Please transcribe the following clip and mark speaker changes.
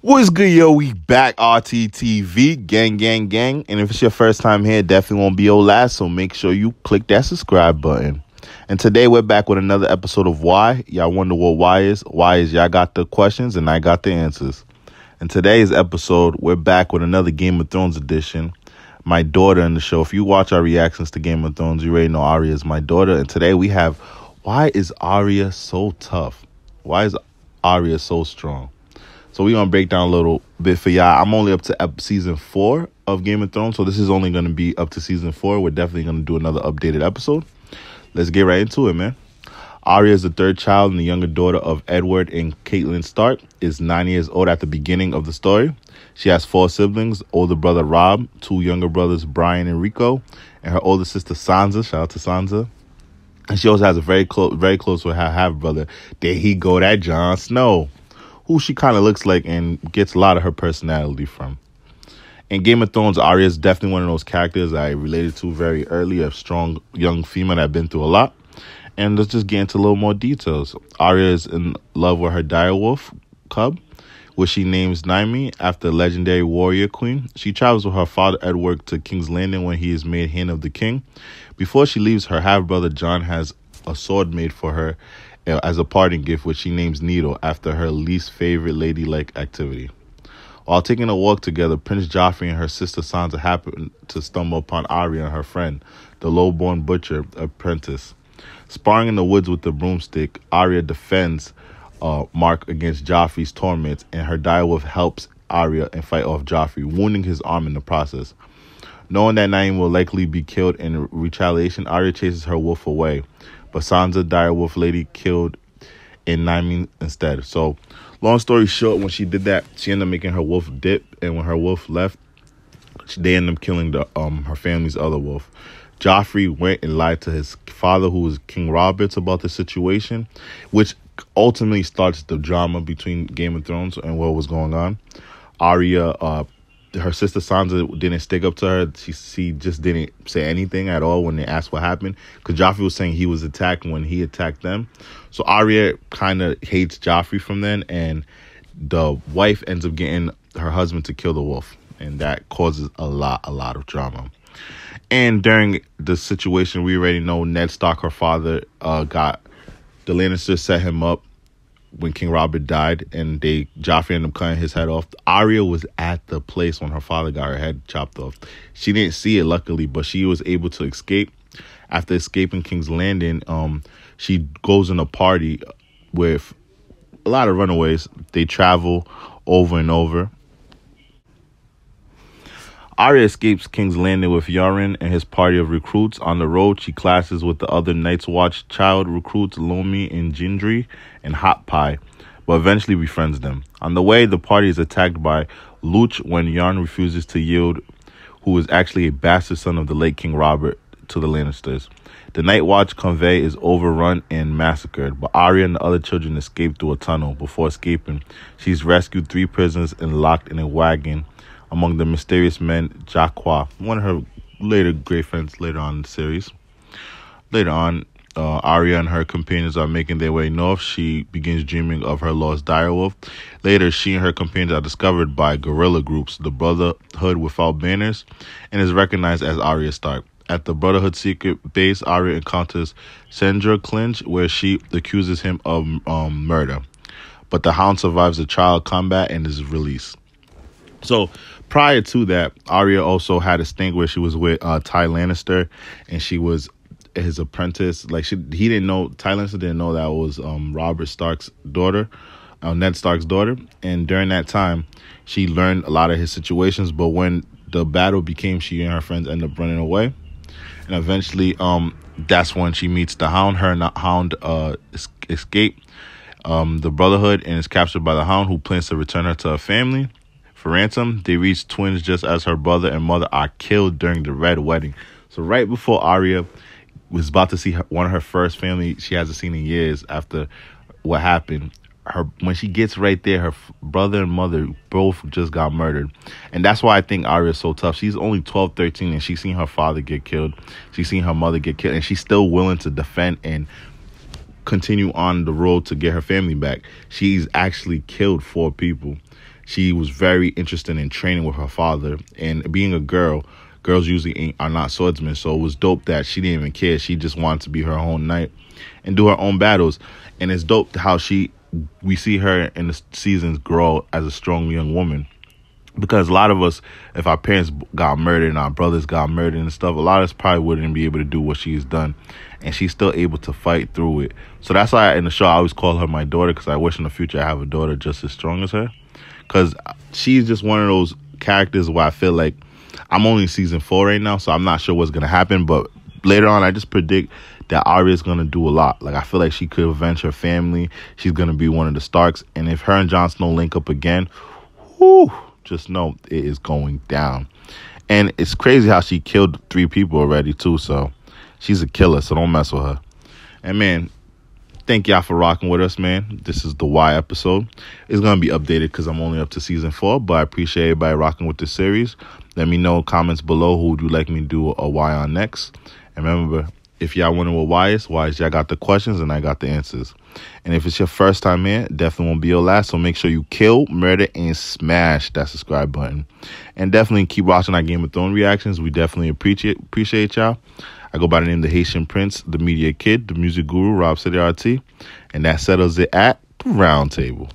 Speaker 1: What's good, yo? We back, RTTV, gang, gang, gang. And if it's your first time here, definitely won't be your last, so make sure you click that subscribe button. And today we're back with another episode of Why. Y'all wonder what why is? Why is y'all got the questions and I got the answers. In today's episode, we're back with another Game of Thrones edition. My daughter in the show. If you watch our reactions to Game of Thrones, you already know Arya is my daughter. And today we have, why is Arya so tough? Why is Arya so strong? So we're going to break down a little bit for y'all. I'm only up to season 4 of Game of Thrones, so this is only going to be up to season 4. We're definitely going to do another updated episode. Let's get right into it, man. Arya is the third child and the younger daughter of Edward and Catelyn Stark, is 9 years old at the beginning of the story. She has 4 siblings, older brother Rob, 2 younger brothers Brian and Rico, and her older sister Sansa. Shout out to Sansa. And she also has a very close with her half-brother. There he go, that Jon Snow, who she kind of looks like and gets a lot of her personality from. In Game of Thrones, Arya is definitely one of those characters I related to very early, a strong young female that I've been through a lot. And let's just get into a little more details. Arya is in love with her direwolf cub, which she names Naomi after legendary warrior queen. She travels with her father Edward to King's Landing when he is made Hand of the King. Before she leaves, her half-brother Jon has a sword made for her as a parting gift, which she names Needle after her least favorite ladylike activity. While taking a walk together, Prince Joffrey and her sister Sansa happen to stumble upon Arya and her friend, the low-born butcher apprentice. Sparring in the woods with the broomstick, Arya defends Mark against Joffrey's torments, and her direwolf helps Arya and fight off Joffrey, wounding his arm in the process. Knowing that Naomi will likely be killed in retaliation, Arya chases her wolf away, but Sansa, direwolf lady, killed in Naomi instead. So, long story short, when she did that, she ended up making her wolf dip, and when her wolf left, they ended up killing her family's other wolf. Joffrey went and lied to his father, who was King Robert, about the situation, which ultimately starts the drama between Game of Thrones and what was going on. Arya, her sister Sansa didn't stick up to her. She just didn't say anything at all when they asked what happened, because Joffrey was saying he was attacked when he attacked them. So Arya kind of hates Joffrey from then, and the wife ends up getting her husband to kill the wolf, and that causes a lot of drama. And during the situation, we already know Ned Stark, her father, got the Lannisters set him up when King Robert died, and Joffrey ended up cutting his head off. Arya was at the place when her father got her head chopped off. She didn't see it, luckily, but she was able to escape. After escaping King's Landing, she goes on a party with a lot of runaways. They travel over and over. Arya escapes King's Landing with Yoren and his party of recruits. On the road, she clashes with the other Night's Watch child recruits, Lomi and Gendry and Hot Pie, but eventually befriends them. On the way, the party is attacked by Luch when Yoren refuses to yield, who is actually a bastard son of the late King Robert, to the Lannisters. The Night Watch convoy is overrun and massacred, but Arya and the other children escape through a tunnel. Before escaping, she's rescued 3 prisoners and locked in a wagon among the mysterious men Jaqua, one of her later great friends later on in the series. Later on, Arya and her companions are making their way north. She begins dreaming of her lost direwolf. Later, she and her companions are discovered by guerrilla groups, the Brotherhood Without Banners, and is recognized as Arya Stark. At the Brotherhood secret base, Arya encounters Sandra Clinch, where she accuses him of murder. But the Hound survives the trial combat and is released. So prior to that, Arya also had a stint where she was with Ty Lannister, and she was his apprentice. Like Ty Lannister didn't know that was Robert Stark's daughter, Ned Stark's daughter. And during that time, she learned a lot of his situations. But when the battle became, she and her friends ended up running away. And eventually, that's when she meets the Hound. Her and the Hound escape the Brotherhood and is captured by the Hound, who plans to return her to her family for ransom. They reach twins just as her brother and mother are killed during the Red Wedding. So right before Arya was about to see one of her first family she hasn't seen in years after what happened, when she gets right there, her brother and mother both just got murdered. And that's why I think Arya is so tough. She's only 12, 13, and she's seen her father get killed. She's seen her mother get killed, and she's still willing to defend and continue on the road to get her family back. She's actually killed 4 people. she was very interested in training with her father. And being a girl, girls usually are not swordsmen. So it was dope that she didn't even care. She just wanted to be her own knight and do her own battles. And it's dope how we see her in the seasons grow as a strong young woman. Because a lot of us, if our parents got murdered and our brothers got murdered and stuff, a lot of us probably wouldn't be able to do what she's done. And she's still able to fight through it. So that's why in the show I always call her my daughter, because I wish in the future I have a daughter just as strong as her. Because she's just one of those characters where I feel like I'm only in season 4 right now, so I'm not sure what's going to happen. But later on, I just predict that Arya is going to do a lot. Like, I feel like she could avenge her family. She's going to be one of the Starks. And if her and Jon Snow link up again, whoo, just know it is going down. And it's crazy how she killed 3 people already, too. So she's a killer, so don't mess with her. And, man, thank y'all for rocking with us, man. This is the Y episode. It's going to be updated because I'm only up to season 4, but I appreciate everybody rocking with the series. Let me know in comments below who would you like me to do a Y on next. And remember, if y'all wondering what Y is, y'all got the questions and I got the answers. And if it's your first time here, definitely won't be your last. So make sure you kill, murder, and smash that subscribe button. And definitely keep watching our Game of Thrones reactions. We definitely appreciate y'all. I go by the name of the Haitian Prince, the Media Kid, the Music Guru, Robcityrt. And that settles it at the round table.